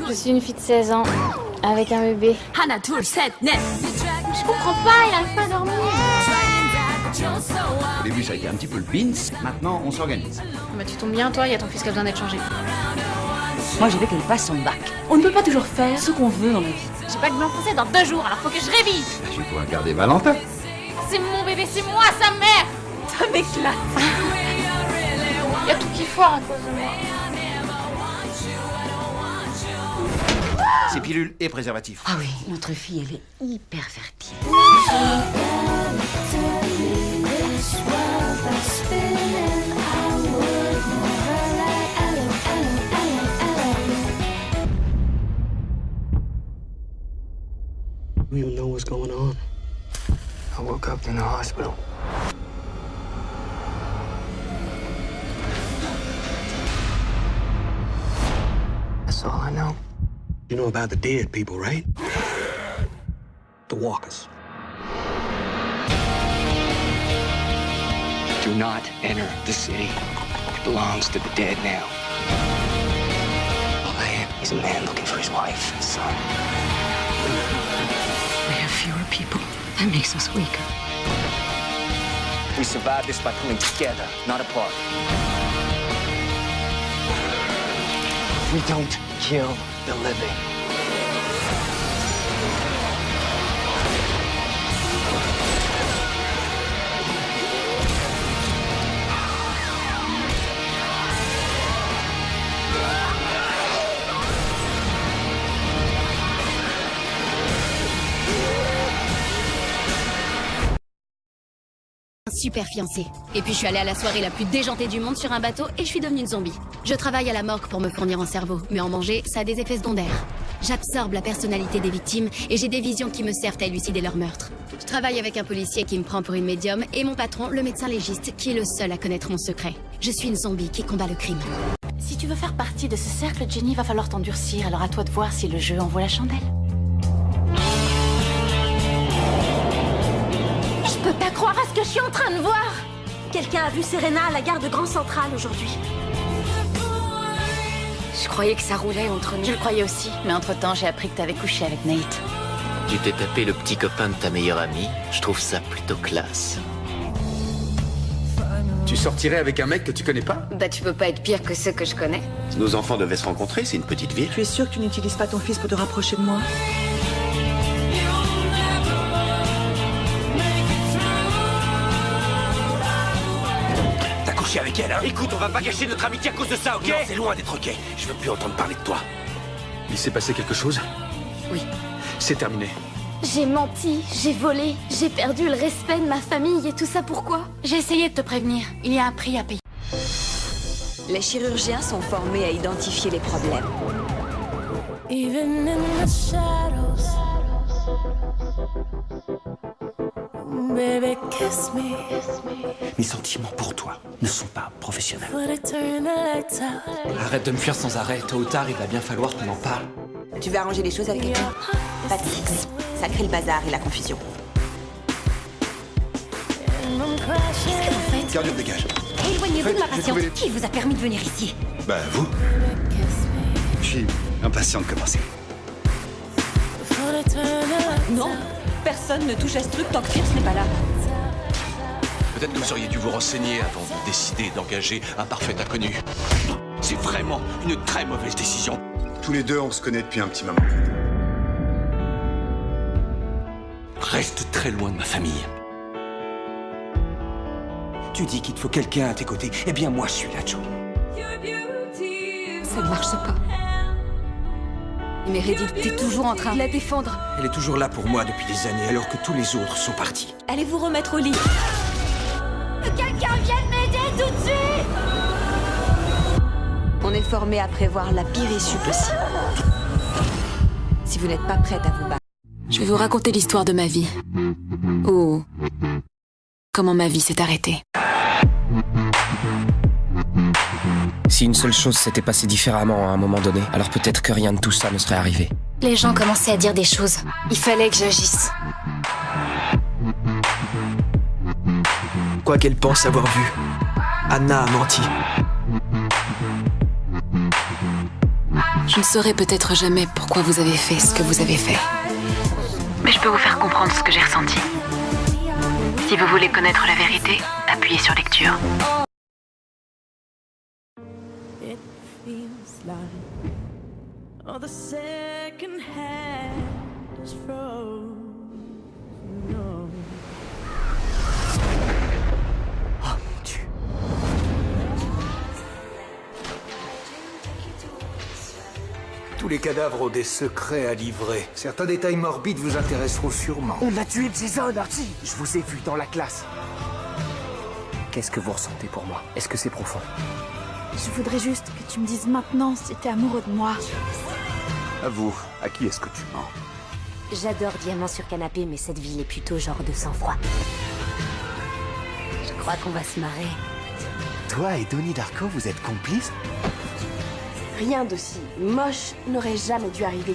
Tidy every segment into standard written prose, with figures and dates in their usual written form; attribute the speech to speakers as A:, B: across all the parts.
A: Je suis une fille de 16 ans, avec un bébé.
B: 하나, 둘, 셋, 넷.
A: Je comprends pas, il arrive pas à dormir.
C: Au début, ça a été un petit peu le pins. Maintenant, on s'organise.
A: Bah tu tombes bien, toi, il y a ton fils qui a besoin d'être changé.
B: Moi, je veux qu'elle passe son bac.
D: On ne peut pas toujours faire ce qu'on veut dans la vie.
A: J'ai pas que blanc français dans 2 jours, alors faut que je révise.
C: Je vais pouvoir garder Valentin.
A: C'est mon bébé, c'est moi, sa mère.
D: Ça m'éclate.
A: Il y a tout qui foire à cause de moi.
C: C'est pilules et préservatifs.
B: Ah oui, notre fille, elle est hyper fertile.
E: We don't even know what's going on. I woke up in the hospital. That's all I know. You know about the dead people, right? The walkers. Do not enter the city. It belongs to the dead now. All I am is a man looking for his wife and son.
B: We have fewer people. That makes us weaker.
E: We survive this by pulling together, not apart. We don't kill the living.
F: Super fiancée. Et puis je suis allée à la soirée la plus déjantée du monde sur un bateau et je suis devenue une zombie. Je travaille à la morgue pour me fournir en cerveau, mais en manger, ça a des effets secondaires. J'absorbe la personnalité des victimes et j'ai des visions qui me servent à élucider leur meurtre. Je travaille avec un policier qui me prend pour une médium et mon patron, le médecin légiste, qui est le seul à connaître mon secret. Je suis une zombie qui combat le crime.
D: Si tu veux faire partie de ce cercle, Jenny, va falloir t'endurcir. Alors à toi de voir si le jeu en vaut la chandelle. Je peux pas croire à ce que je suis en train de voir. Quelqu'un a vu Serena à la gare de Grand Central aujourd'hui.
F: Je croyais que ça roulait entre nous.
D: Je le croyais aussi, mais entre-temps, j'ai appris que t'avais couché avec Nate.
G: Tu t'es tapé le petit copain de ta meilleure amie. Je trouve ça plutôt classe.
H: Tu sortirais avec un mec que tu connais pas?
F: Bah tu peux pas être pire que ceux que je connais.
C: Nos enfants devaient se rencontrer, c'est une petite ville.
B: Tu es sûr que tu n'utilises pas ton fils pour te rapprocher de moi?
E: T'as couché avec elle, hein? Écoute, on va pas gâcher notre amitié à cause de ça, ok? Non, c'est loin d'être ok. Je veux plus entendre parler de toi.
H: Il s'est passé quelque chose?
F: Oui.
H: C'est terminé.
A: J'ai menti, j'ai volé, j'ai perdu le respect de ma famille et tout ça pourquoi?
D: J'ai essayé de te prévenir. Il y a un prix à payer.
B: Les chirurgiens sont formés à identifier les problèmes.
A: Even in the shadows, baby kiss me.
E: Mes sentiments pour toi ne sont pas professionnels.
A: Would it turn the lights out?
H: Arrête de me fuir sans arrêt. Tôt ou tard, il va bien falloir qu'on en parle.
B: Tu veux arranger les choses avec quelqu'un? Pas de sexe. Ça crée le bazar et la confusion.
C: Cardio, dégage.
F: Éloignez-vous de ma patiente.
C: trouvé les-
F: Qui vous a permis de venir ici?
C: Bah, vous. Je suis impatient de commencer.
B: Non, personne ne touche à ce truc tant que Pierce n'est pas là.
I: Peut-être que vous auriez dû vous renseigner avant de décider d'engager un parfait inconnu. C'est vraiment une très mauvaise décision.
C: Tous les deux, on se connaît depuis un petit moment.
I: Reste très loin de ma famille.
E: Tu dis qu'il te faut quelqu'un à tes côtés. Eh bien, moi, je suis là, Joe.
F: Ça ne marche pas. Meredith, t'es toujours en train de la défendre.
E: Elle est toujours là pour moi depuis des années, alors que tous les autres sont partis.
B: Allez vous remettre au lit.
A: Que quelqu'un vienne m'aider tout de suite!
B: On est formé à prévoir la pire issue possible. Si vous n'êtes pas prête à vous battre.
D: Je vais vous raconter l'histoire de ma vie. Ou comment ma vie s'est arrêtée.
J: Si une seule chose s'était passée différemment à un moment donné, alors peut-être que rien de tout ça ne serait arrivé.
F: Les gens commençaient à dire des choses. Il fallait que j'agisse.
E: Quoi qu'elle pense avoir vu, Anna a menti.
D: Je ne saurai peut-être jamais pourquoi vous avez fait ce que vous avez fait. Mais je peux vous faire comprendre ce que j'ai ressenti. Si vous voulez connaître la vérité, appuyez sur lecture.
C: It feels like all the second hand is frozen. No.
E: Oh mon Dieu.
K: Tous les cadavres ont des secrets à livrer. Certains détails morbides vous intéresseront sûrement.
E: On a tué Jason, Archie. Je vous ai vu dans la classe.
J: Qu'est-ce que vous ressentez pour moi? Est-ce que c'est profond?
A: Je voudrais juste que tu me dises maintenant si t'es amoureux de moi.
K: Avoue, à qui est-ce que tu mens?
L: J'adore Diamant sur canapé, mais cette ville est plutôt genre de sang-froid. Je crois qu'on va se marrer.
E: Toi et Donnie Darko, vous êtes complices?
L: Rien d'aussi moche n'aurait jamais dû arriver.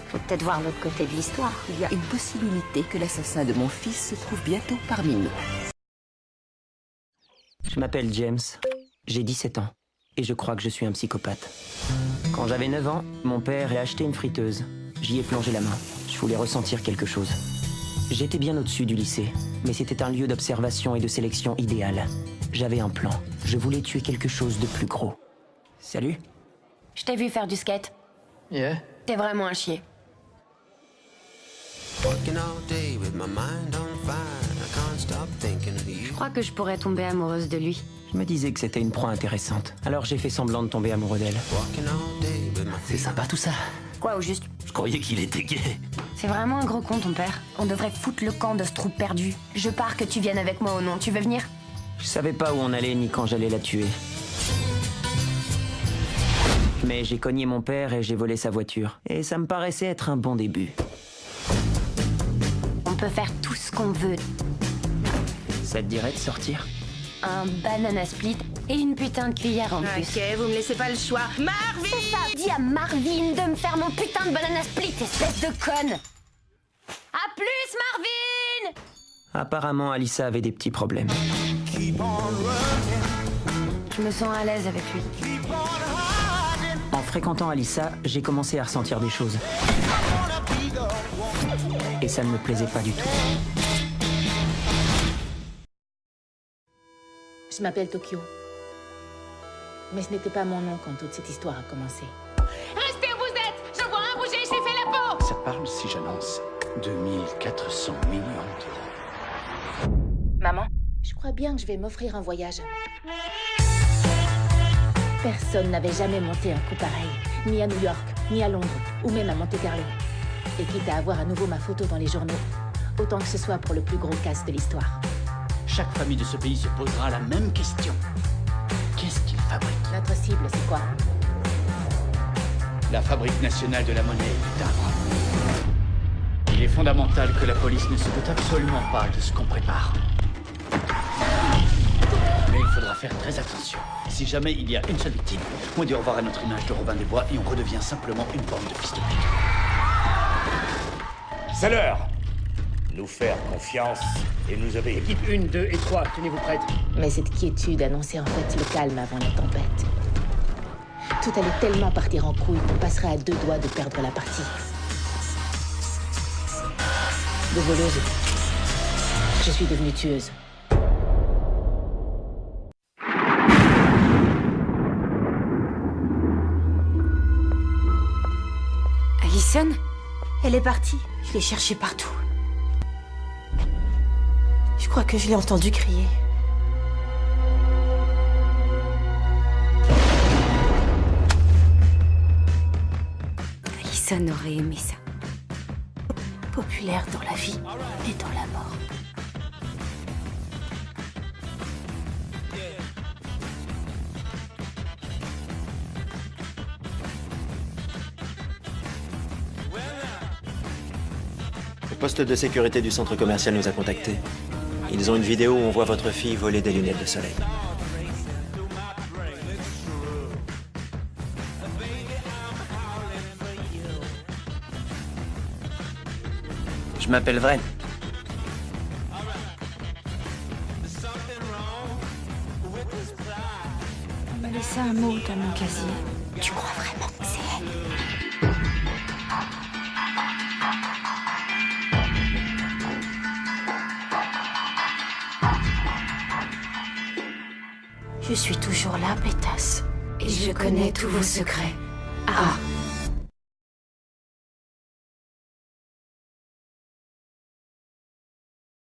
L: Faut peut-être voir l'autre côté de l'histoire.
M: Il y a une possibilité que l'assassin de mon fils se trouve bientôt parmi nous.
N: Je m'appelle James, j'ai 17 ans, et je crois que je suis un psychopathe. Quand j'avais 9 ans, mon père a acheté une friteuse. J'y ai plongé la main. Je voulais ressentir quelque chose. J'étais bien au-dessus du lycée, mais c'était un lieu d'observation et de sélection idéal. J'avais un plan. Je voulais tuer quelque chose de plus gros. Salut.
L: Je t'ai vu faire du skate.
N: Yeah.
L: T'es vraiment un chier. Je crois que je pourrais tomber amoureuse de lui.
N: Je me disais que c'était une proie intéressante. Alors j'ai fait semblant de tomber amoureux d'elle.
E: C'est sympa tout ça.
L: Quoi au juste?
E: Je croyais qu'il était gay.
L: C'est vraiment un gros con ton père. On devrait foutre le camp de ce trou perdu. Je pars que tu viennes avec moi au nom. Tu veux venir?
N: Je savais pas où on allait ni quand j'allais la tuer. Mais j'ai cogné mon père et j'ai volé sa voiture. Et ça me paraissait être un bon début.
L: On peut faire tout ce qu'on veut.
N: Ça te dirait de sortir?
L: Un banana split et une putain de cuillère en plus.
M: Ok, vous me laissez pas le choix. Marvin!
L: C'est ça! Dis à Marvin de me faire mon putain de banana split, espèce de conne! À plus, Marvin!
N: Apparemment, Alyssa avait des petits problèmes.
L: Je me sens à l'aise avec lui.
N: En fréquentant Alyssa, j'ai commencé à ressentir des choses. Et ça ne me plaisait pas du tout.
O: Je m'appelle Tokyo. Mais ce n'était pas mon nom quand toute cette histoire a commencé.
P: Restez où vous êtes! Je vois un bouger, j'ai fait la peau!
Q: Ça parle si j'annonce 2400 millions d'euros.
O: Maman, je crois bien que je vais m'offrir un voyage. Personne n'avait jamais monté un coup pareil. Ni à New York, ni à Londres, ou même à Monte-Carlo. Et quitte à avoir à nouveau ma photo dans les journaux, autant que ce soit pour le plus gros casse de l'histoire.
Q: Chaque famille de ce pays se posera la même question. Qu'est-ce qu'ils fabriquent?
O: Notre cible, c'est quoi?
Q: La Fabrique nationale de la monnaie et du timbre. Il est fondamental que la police ne se doute absolument pas de ce qu'on prépare. Mais il faudra faire très attention. Si jamais il y a une seule victime, on dit au revoir à notre image de Robin des Bois et on redevient simplement une bande de fils de pute.
R: C'est l'heure. Nous faire confiance et nous obéir.
Q: Équipe 1, 2 et 3, tenez-vous prêtes.
O: Mais cette quiétude annonçait en fait le calme avant la tempête. Tout allait tellement partir en couille qu'on passerait à 2 doigts de perdre la partie. De voleuse, je suis devenue tueuse.
L: Allison? Elle est partie. Je l'ai cherchée partout. Je crois que je l'ai entendu crier. Allison aurait aimé ça. Populaire dans la vie et dans la mort.
S: Le poste de sécurité du centre commercial nous a contactés. Ils ont une vidéo où on voit votre fille voler des lunettes de soleil.
J: Je m'appelle Vren.
A: Elle m'a laissé un mot dans mon casier.
L: Tu crois vraiment que c'est elle?
A: Je suis toujours là, pétasse. Et je connais tous vos secrets. Ah.